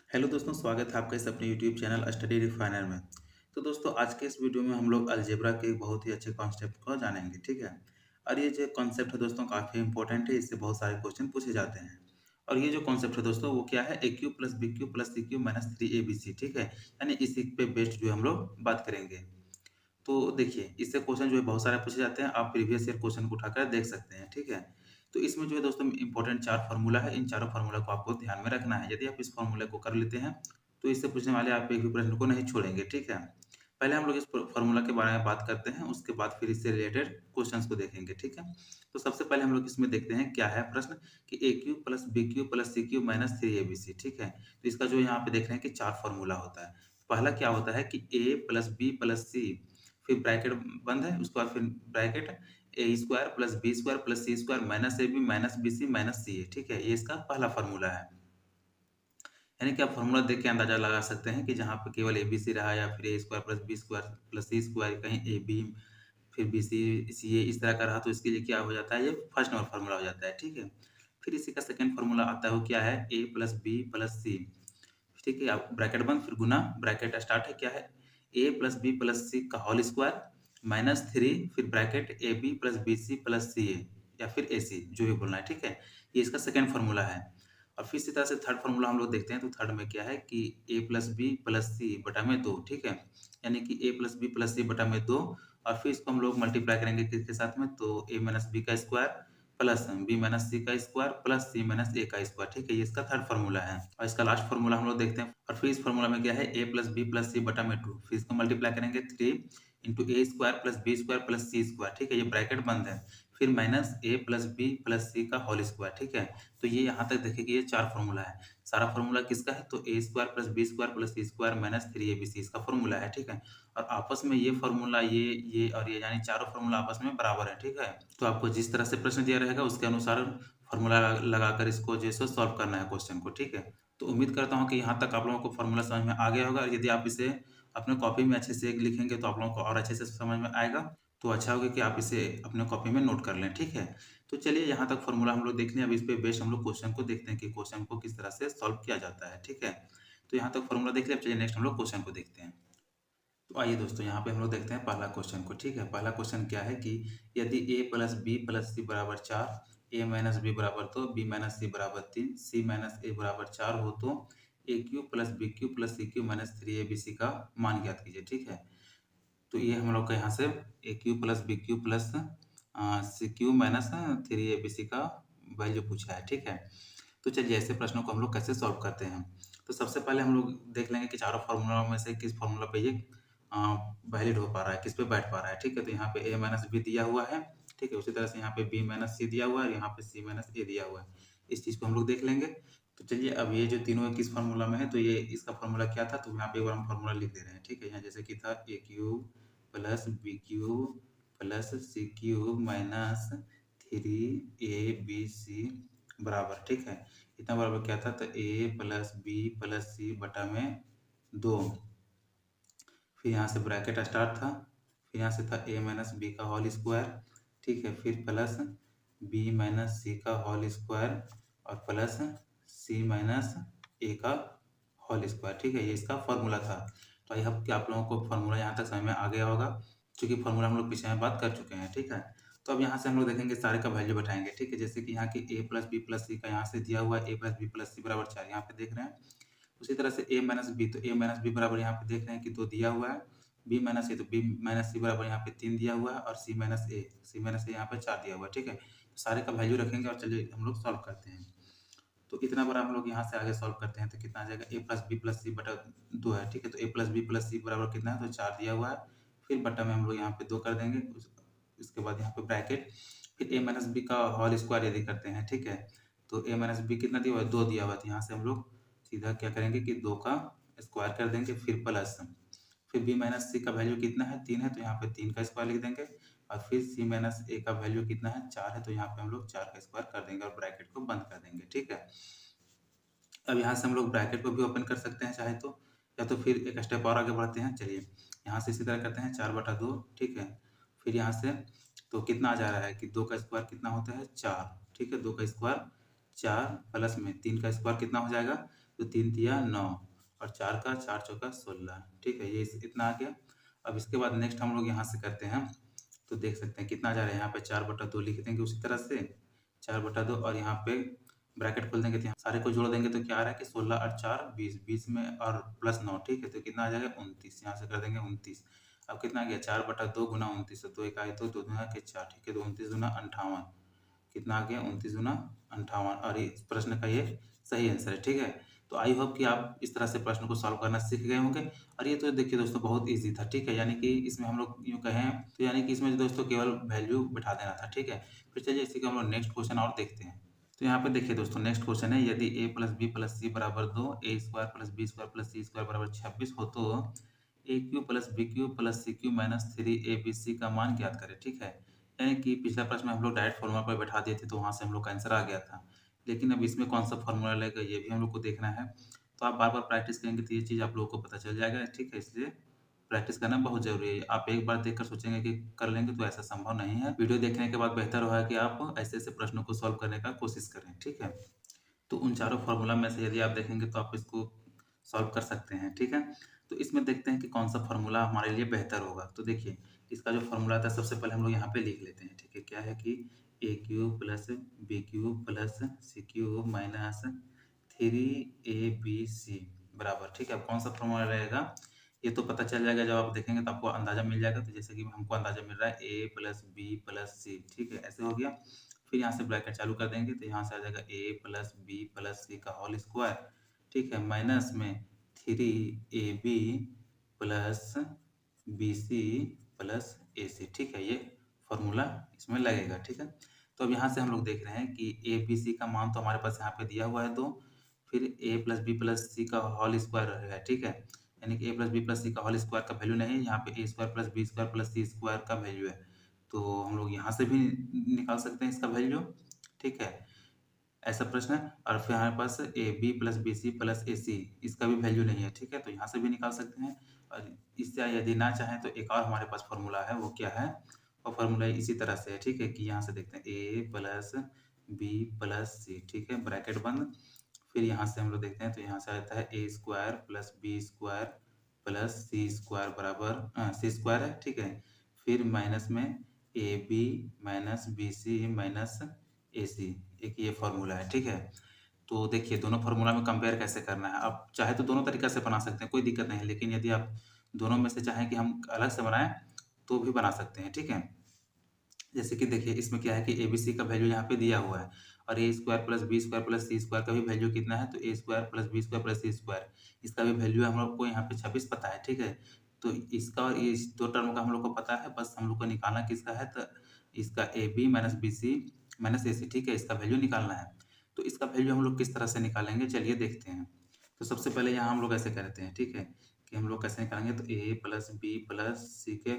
Hello दोस्तों, स्वागत है आपका इस अपने यूट्यूब चैनल स्टडी रिफाइनर में। तो दोस्तों, आज के इस वीडियो में हम लोग अलजेब्रा के एक बहुत ही अच्छे कॉन्सेप्ट को जानेंगे, ठीक है। और ये जो कॉन्सेप्ट है दोस्तों काफ़ी इंपॉर्टेंट है, इससे बहुत सारे क्वेश्चन पूछे जाते हैं। और ये जो कॉन्सेप्ट है दोस्तों वो क्या है, a cube plus b cube plus c cube minus three a b c, ठीक है। यानी इसी पे बेस्ड जो है हम लोग बात करेंगे। तो देखिए, इससे क्वेश्चन जो है बहुत सारे पूछे जाते हैं, आप प्रीवियस ईयर क्वेश्चन को उठाकर देख सकते हैं, ठीक है। तो इसमें जो है दोस्तों इम्पोर्टेंट 4 फार्मूला है, इन चारों फार्मूला को आपको ध्यान में रखना है। यदि आप इस फार्मूले को कर लेते हैं, तो इससे पूछने वाले आप एक भी प्रश्न को नहीं छोड़ेंगे, ठीक है। पहले हम लोग इस फार्मूला के बारे में बात करते हैं, उसके बाद फिर इससे रिलेटेड क्वेश्चंस को देखेंगे, ठीक है। तो सबसे पहले हम लोग इसमें देखते हैं क्या है प्रश्न कि a cube plus b cube plus c cube minus three a b c, ठीक है। तो इसका जो यहाँ पे देख रहे हैं कि 4 फार्मूला होता है। पहला क्या होता है कि ए प्लस बी प्लस सी, फिर ब्रैकेट बंद है, उसके बाद फिर bracket a square plus B square plus C square minus A B minus B C minus c a, ठीक है। ये इसका पहला फार्मूला है। यानी कि आप फार्मूला देख के अंदाजा लगा सकते हैं कि जहाँ पे केवल ए बी सी रहा या फिर a square plus B square plus C square, कहीं ए बी फिर बी सी सी ए इस तरह का रहा, तो इसके लिए क्या हो जाता है, ये फर्स्ट नंबर फार्मूला हो जाता है, ठीक है। फिर इसी का सेकंड फार्मूला आता है, वो क्या है, ए प्लस बी प्लस सी, ठीक है। आप ब्रैकेट बंद फिर गुना ब्रैकेट स्टार्ट है, क्या है, a plus B plus c का होल स्क्वायर माइनस थ्री फिर bracket a b plus b c plus c a या फिर ए सी, जो भी बोलना है, ठीक है। ये इसका सेकंड फार्मूला है। और फिर इसी तरह से थर्ड फार्मूला हम लोग देखते हैं, तो थर्ड में क्या है कि a plus B plus c बटा में दो, ठीक है। यानी कि a plus B plus c बटा में दो, और फिर इसको हम लोग मल्टीप्लाई करेंगे किसके साथ में, तो ए माइनस बी का स्क्वायर प्लस बी माइनस सी का स्क्वायर प्लस सी माइनस ए का स्क्वायर, ठीक है। ये इसका थर्ड फार्मूला है। और इसका लास्ट फार्मूला हम लोग देखते हैं। और फिर इस फार्मूला में क्या है, a plus B plus c बटा में टू, फिर इसको मल्टीप्लाई करेंगे three into a square plus B square plus C square, ठीक है। ये ब्रैकेट बंद है, फिर minus a plus B plus c का होल स्क्वायर, ठीक है। तो ये यहाँ तक देखिए कि ये चार फार्मूला है। सारा फार्मूला किसका है, तो a square plus B square plus C square minus three a b c इसका फार्मूला है, ठीक है। और आपस में ये फार्मूला ये और ये यानी चारों फार्मूला आपस में बराबर है, ठीक है। तो आपको जिस तरह से प्रश्न दिया रहेगा उसके अनुसार फार्मूला लगाकर इसको जैसे सॉल्व करना है क्वेश्चन को, ठीक है। तो उम्मीद करता हूँ कि यहाँ तक आप लोगों को फार्मूला समझ में आ गया होगा। और यदि आप इसे अपने कॉपी में अच्छे से लिखेंगे तो आप लोगों को और अच्छे से समझ में आएगा। तो अच्छा होगा कि आप इसे अपने कॉपी में नोट कर लें, ठीक है। तो चलिए, यहाँ तक फार्मूला हम लोग देख लें। अब इस पे बेस्ड हम लोग क्वेश्चन को देखते हैं कि क्वेश्चन को किस तरह से सॉल्व किया जाता है, ठीक है। तो यहाँ तक फार्मूला देख लिया, अब चलिए नेक्स्ट हम लोग क्वेश्चन को देखते हैं। तो आइए दोस्तों, यहाँ पे हम लोग देखते हैं पहला क्वेश्चन को, ठीक है। पहला क्वेश्चन क्या है कि यदि ए प्लस बी प्लस सी बराबर चार, ए माइनस बी बराबर दो, बी माइनस सी बराबर तीन, सी माइनस ए बराबर चार हो, तो a cube plus b cube plus c cube minus three a b c का मान ज्ञात कीजिए, ठीक है। तो ये हम लोग का यहाँ से a cube plus b cube plus c cube minus three a b c का वैल्यू पूछा है, ठीक है। तो चलिए, ऐसे प्रश्नों को हम लोग कैसे सॉल्व करते हैं। तो सबसे पहले हम लोग देख लेंगे कि चारों फार्मूला में से किस फार्मूला पे ये वैलिड हो पा रहा है, किस पे बैठ पा रहा है, ठीक है। तो यहाँ पे ए माइनस बी दिया हुआ है, ठीक है। उसी तरह से यहाँ पे बी माइनस सी दिया हुआ है और यहाँ पे सी माइनस ए दिया हुआ है। इस चीज़ को हम लोग देख लेंगे। तो चलिए, अब ये जो तीनों किस फार्मूला में है, तो ये इसका फार्मूला क्या था, तो यहाँ पे एक बार हम फार्मूला लिख दे रहे हैं, ठीक है। यहाँ जैसे कि था a cube plus b cube plus c cube minus three a b c बराबर, ठीक है। इतना बराबर क्या था, तो a plus B plus c बटा में दो, फिर यहाँ से ब्रैकेट स्टार्ट था, फिर यहाँ से था ए माइनस बी का होल स्क्वायर, ठीक है। फिर प्लस बी माइनस सी का होल स्क्वायर और प्लस सी माइनस ए का होल स्क्वायर, ठीक है। ये इसका फॉर्मूला था। तो आई होप कि आप लोगों को फॉर्मूला यहाँ तक समझ में आ गया होगा, क्योंकि फॉर्मूला हम लोग पीछे में बात कर चुके हैं, ठीक है। तो अब यहाँ से हम लोग देखेंगे सारे का वैल्यू बैठाएंगे, ठीक है। जैसे कि यहाँ की ए प्लस बी प्लस सी का यहाँ से दिया हुआ है, a plus B plus c बराबर चार, यहाँ पे देख रहे हैं। उसी तरह से ए माइनस बी, तो ए माइनस बी बराबर यहाँ पे देख रहे हैं कि दो दिया हुआ है, बी माइनस ए, तो बी माइनस सी बराबर यहाँ पे तीन दिया हुआ है, और सी माइनस ए, यहाँ पे चार दिया हुआ है, ठीक है। तो सारे का वैल्यू रखेंगे और चलिए हम लोग सॉल्व करते हैं। तो इतना बार हम लोग यहाँ से आगे सॉल्व करते हैं, तो कितना आ जाएगा, a plus B plus c बटा दो है, ठीक है। तो a plus B plus c बराबर कितना है, तो चार दिया हुआ है, फिर बटा में हम लोग यहाँ पे दो कर देंगे, इसके बाद यहाँ पे ब्रैकेट, फिर ए माइनस बी का होल स्क्वायर यदि करते हैं, ठीक है। तो ए माइनस बी कितना दिया हुआ है, दो दिया हुआ है, तो यहाँ से हम लोग सीधा क्या करेंगे कि दो का स्क्वायर कर देंगे, फिर प्लस, फिर बी माइनस सी का वैल्यू कितना है, तीन है, तो यहाँ पे तीन का स्क्वायर लिख देंगे, और फिर सी माइनस ए का वैल्यू कितना है, चार है, तो यहाँ पे हम लोग चार का स्क्वायर कर देंगे और ब्रैकेट को बंद कर देंगे, ठीक है। अब यहाँ से हम लोग ब्रैकेट को भी ओपन कर सकते हैं चाहे तो, या तो फिर एक स्टेप और आगे बढ़ते हैं। चलिए, यहाँ से इसी तरह करते हैं, चार बटा दो, ठीक है। फिर यहाँ से तो कितना आ जा रहा है कि दो का स्क्वायर कितना होता है, चार, ठीक है। दो का स्क्वायर चार प्लस में तीन का स्क्वायर कितना हो जाएगा, तो 3 तिया 9 और 4 का 4 चौका 16, ठीक है, ये इतना आ गया। अब इसके बाद नेक्स्ट हम लोग यहाँ से करते हैं, तो देख सकते हैं कितना जा रहा है, यहाँ पे 4/2 लिख देंगे उसी तरह से, 4/2 और यहाँ पे ब्रैकेट खोल देंगे, तो यहाँ सारे को जोड़ देंगे तो क्या आ रहा है कि 16 और 4 20, 20 में और प्लस 9, ठीक है, तो कितना आ जाएगा 29, यहाँ से कर देंगे 29। अब कितना आ गया 4/2 गुना 29, तो 2 1 आए तो 2 दूना के 4, ठीक है, तो 29 दूना 58, कितना आ गया 29 दूना 58, और इस प्रश्न का ये सही आंसर है, ठीक है। तो आई होप कि आप इस तरह से प्रश्न को सॉल्व करना सीख गए होंगे। और ये तो देखिए दोस्तों बहुत ईजी था, ठीक है, यानी कि इसमें हम लोग यूँ कहें तो यानी कि इसमें दोस्तों केवल वैल्यू बिठा देना था, ठीक है। फिर चलिए इसी का हम लोग नेक्स्ट क्वेश्चन और देखते हैं। तो यहाँ पे देखिए दोस्तों नेक्स्ट क्वेश्चन है, यदि a plus B plus c बराबर 2, a square plus B square plus C square बराबर 26 हो, तो a cube plus b cube plus c cube minus 3 का मान ज्ञात करें, ठीक है। यानी कि पिछला प्रश्न में हम लोग डायरेक्ट फॉर्मूला पर बैठा दिए थे, तो वहाँ से हम लोग का आंसर आ गया था। लेकिन अब इसमें कौन सा फॉर्मूला लगेगा ये भी हम लोग को देखना है। तो आप बार बार प्रैक्टिस करेंगे तो ये चीज़ आप लोगों को पता चल जाएगा, ठीक है, इसलिए प्रैक्टिस करना बहुत ज़रूरी है। आप एक बार देखकर सोचेंगे कि कर लेंगे तो ऐसा संभव नहीं है। वीडियो देखने के बाद बेहतर होगा कि आप ऐसे-ऐसे प्रश्नों को सॉल्व करने का कोशिश करें, ठीक है। तो उन चारों फॉर्मूला में से यदि आप देखेंगे तो आप इसको सॉल्व कर सकते हैं, ठीक है। तो इसमें देखते हैं कि कौन सा फॉर्मूला हमारे लिए बेहतर होगा। तो देखिए इसका जो फॉर्मूला था सबसे पहले हम लोग यहाँ पे लिख लेते हैं, ठीक है। क्या है कि a cube plus b cube plus c cube minus 3ab बराबर, ठीक है। अब कौन सा फॉर्मूला रहेगा ये तो पता चल जाएगा, जब आप देखेंगे तो आपको अंदाजा मिल जाएगा। तो जैसे कि हमको अंदाजा मिल रहा है ए प्लस बी प्लस सी, ठीक है, ऐसे हो गया। फिर यहाँ से ब्रैकेट चालू कर देंगे तो यहाँ से आ जाएगा a plus B plus c का होल स्क्वायर, ठीक है, माइनस में 3ab plus b c plus a c, ठीक है, ये फॉर्मूला इसमें लगेगा, ठीक है। तो अब यहाँ से हम लोग देख रहे हैं कि ए बी सी का मान तो हमारे पास यहाँ पे दिया हुआ है 2, फिर a plus B plus c का होल स्क्वायर रहेगा, ठीक है। यानी कि a plus B plus c का होल स्क्वायर का वैल्यू नहीं है, यहाँ पे a square plus B square plus C square का वैल्यू है। तो हम लोग यहाँ से भी निकाल सकते हैं इसका वैल्यू, ठीक है, ऐसा प्रश्न है। और फिर हमारे पास a b plus b c plus a c, इसका भी वैल्यू नहीं है, ठीक है, तो यहाँ से भी निकाल सकते हैं। और इससे यदि ना चाहें तो एक और हमारे पास फॉर्मूला है, वो क्या है, वो फॉर्मूला इसी तरह से है, ठीक है, कि यहाँ से देखते हैं ए प्लस बी प्लस सी, ठीक है, ब्रैकेट बंद। फिर यहाँ से हम लोग देखते हैं तो यहाँ से आता है a square plus B square plus C square बराबर सी स्क्वायर है, ठीक है। फिर माइनस में a B minus B C minus a c, एक ये फॉर्मूला है, ठीक है। तो देखिए दोनों फॉर्मूला में कंपेयर कैसे करना है, आप चाहे तो दोनों तरीका से बना सकते हैं, कोई दिक्कत नहीं है। लेकिन यदि आप दोनों में से चाहें कि हम अलग से बनाएं तो भी बना सकते हैं, ठीक है। जैसे कि देखिए इसमें क्या है कि ए बी सी का वैल्यू यहाँ पे दिया हुआ है, और a square plus B square plus C square का भी वैल्यू कितना है, तो a square plus B square plus C square, इसका भी वैल्यू हम लोग को यहाँ पे 26 पता है, ठीक है। तो इसका और इस दो टर्म का हम लोग को पता है, बस हम लोग को निकालना किसका है, तो इसका a B minus B C minus a c, ठीक है, इसका वैल्यू निकालना है। तो इसका वैल्यू हम लोग किस तरह से निकालेंगे चलिए देखते हैं। तो सबसे पहले यहाँ हम लोग ऐसे करते हैं, ठीक है, कि हम लोग कैसे निकालेंगे, तो ए प्लस बी प्लस सी के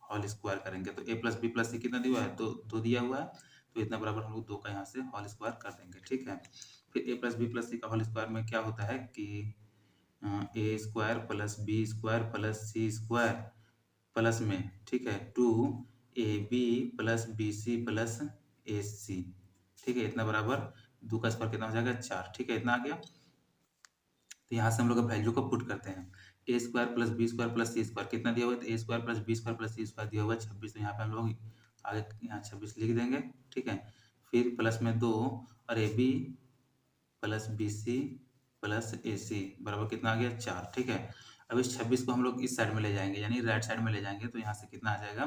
होल स्क्वायर करेंगे। तो ए प्लस बी प्लस सी कितना दिया हुआ है, दो दिया हुआ है, तो इतना बराबर हम लोग 2 का यहाँ से होल स्क्वायर कर देंगे, ठीक है। फिर a plus B plus c का होल स्क्वायर में क्या होता है कि a square plus B square plus C square plus में, ठीक है, 2ab plus b c plus a c, ठीक है, इतना बराबर 2 का स्क्वायर कितना हो जाएगा 4, ठीक है, इतना आ गया। तो यहाँ से हम लोग वैल्यू को पुट करते हैं, a square plus B square plus C square कितना दिया हुआ है, तो a square plus B square plus C square दिया हुआ है 26, तो यहाँ पे हम लोग आगे यहाँ 26 लिख देंगे, ठीक है। फिर प्लस में 2 और a b plus b c plus a c बराबर कितना आ गया 4, ठीक है। अब इस 26 को हम लोग इस साइड में ले जाएंगे, यानी राइट साइड में ले जाएंगे, तो यहाँ से कितना आ जाएगा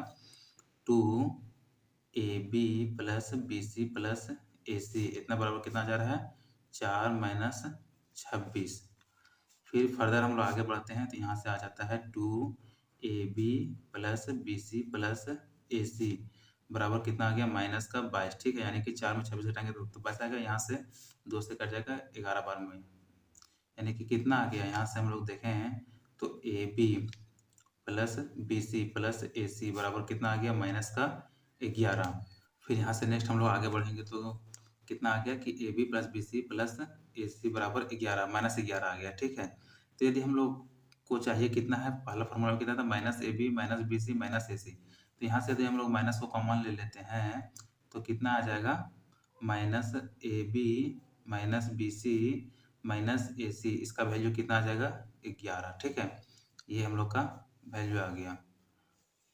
2ab plus b c plus a c, इतना बराबर कितना जा रहा है 4 माइनस 26। फिर फर्दर हम लोग आगे बढ़ते हैं, तो यहाँ से आ जाता है 2ab plus b c plus a c बराबर कितना आ गया माइनस का 22, ठीक है, यानी कि 4 में 26 घटाएंगे तो 22 आएगा, यहाँ से 2 से कट जाएगा 11 बार में, यानी कि कितना आ गया, यहाँ से हम लोग देखें तो a b plus b c plus a c बराबर कितना आ गया माइनस का 11। फिर यहाँ से नेक्स्ट हम लोग आगे बढ़ेंगे तो कितना आ गया कि a b plus b c plus a c बराबर 11 माइनस 11 आ गया, ठीक है। तो यदि हम लोग को चाहिए कितना है, पहला फॉर्मूला कितना था minus A B minus B C minus a c, तो यहाँ से यदि हम लोग माइनस को कॉमन ले लेते हैं तो कितना आ जाएगा minus A B minus B C minus AC इसका वैल्यू कितना आ जाएगा 11, ठीक है। ये हम लोग का वैल्यू आ गया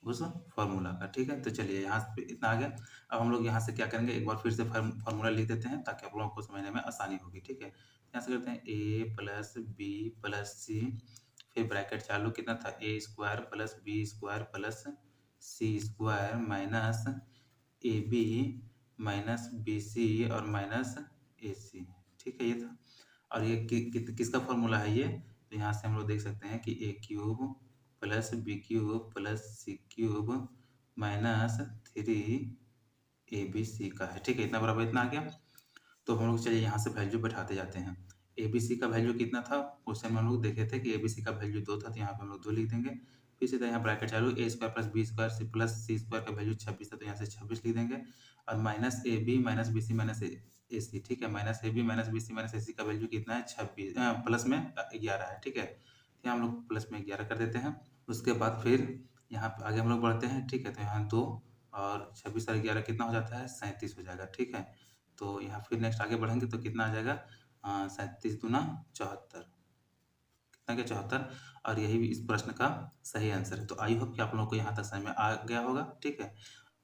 उस फॉर्मूला का, ठीक है। तो चलिए यहाँ पे इतना आ गया। अब हम लोग यहाँ से क्या करेंगे, एक बार फिर से फॉर्मूला लिख देते हैं ताकि आप लोगों को समझने में आसानी होगी, ठीक है। यहाँ से करते हैं a प्लस बी प्लस सी, फिर ब्रैकेट चालू कितना था a square plus B square plus C square minus A B minus B C और माइनस ए सी, ठीक है। ये था और ये किसका फॉर्मूला है ये, तो यहाँ से हम लोग देख सकते हैं कि a cube plus b cube plus c cube minus 3 ABC का है, ठीक है। इतना बराबर इतना आ गया। तो हम लोग चलिए यहाँ से वैल्यू बैठाते जाते हैं। ABC का वैल्यू कितना था, क्वेश्चन में हम लोग देखे थे कि ABC का वैल्यू 2 था, तो यहाँ पे हम लोग 2 लिख देंगे। फिर सीधा यहाँ ब्रैकेट चालू a square plus B square c plus C square का वैल्यू 26 था, तो यहाँ से 26 लिख देंगे और minus A B minus B C minus a c, ठीक है। Minus A B minus B C minus a c का वैल्यू कितना है 26, प्लस में 11 है, ठीक है। तो यहाँ हम लोग प्लस में 11 कर देते हैं। उसके बाद फिर यहाँ पे आगे हम लोग बढ़ते हैं, ठीक है। तो यहाँ 2 और 26 और 11 कितना हो जाता है 37 हो जाएगा, ठीक है। तो यहाँ फिर नेक्स्ट आगे बढ़ेंगे तो कितना आ जाएगा 37 दूना 74, कितना क्या 74, और यही भी इस प्रश्न का सही आंसर है। तो आई होप कि आप लोगों को यहाँ तक समझ में आ गया होगा, ठीक है।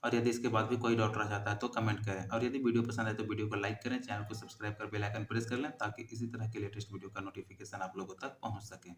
और यदि इसके बाद भी कोई डाउट रह जाता है तो कमेंट करें, और यदि वीडियो पसंद आए तो वीडियो को लाइक करें, चैनल को सब्सक्राइब कर बेल आइकन प्रेस कर लें ताकि इसी तरह के लेटेस्ट वीडियो का नोटिफिकेशन आप लोगों तक पहुँच सके।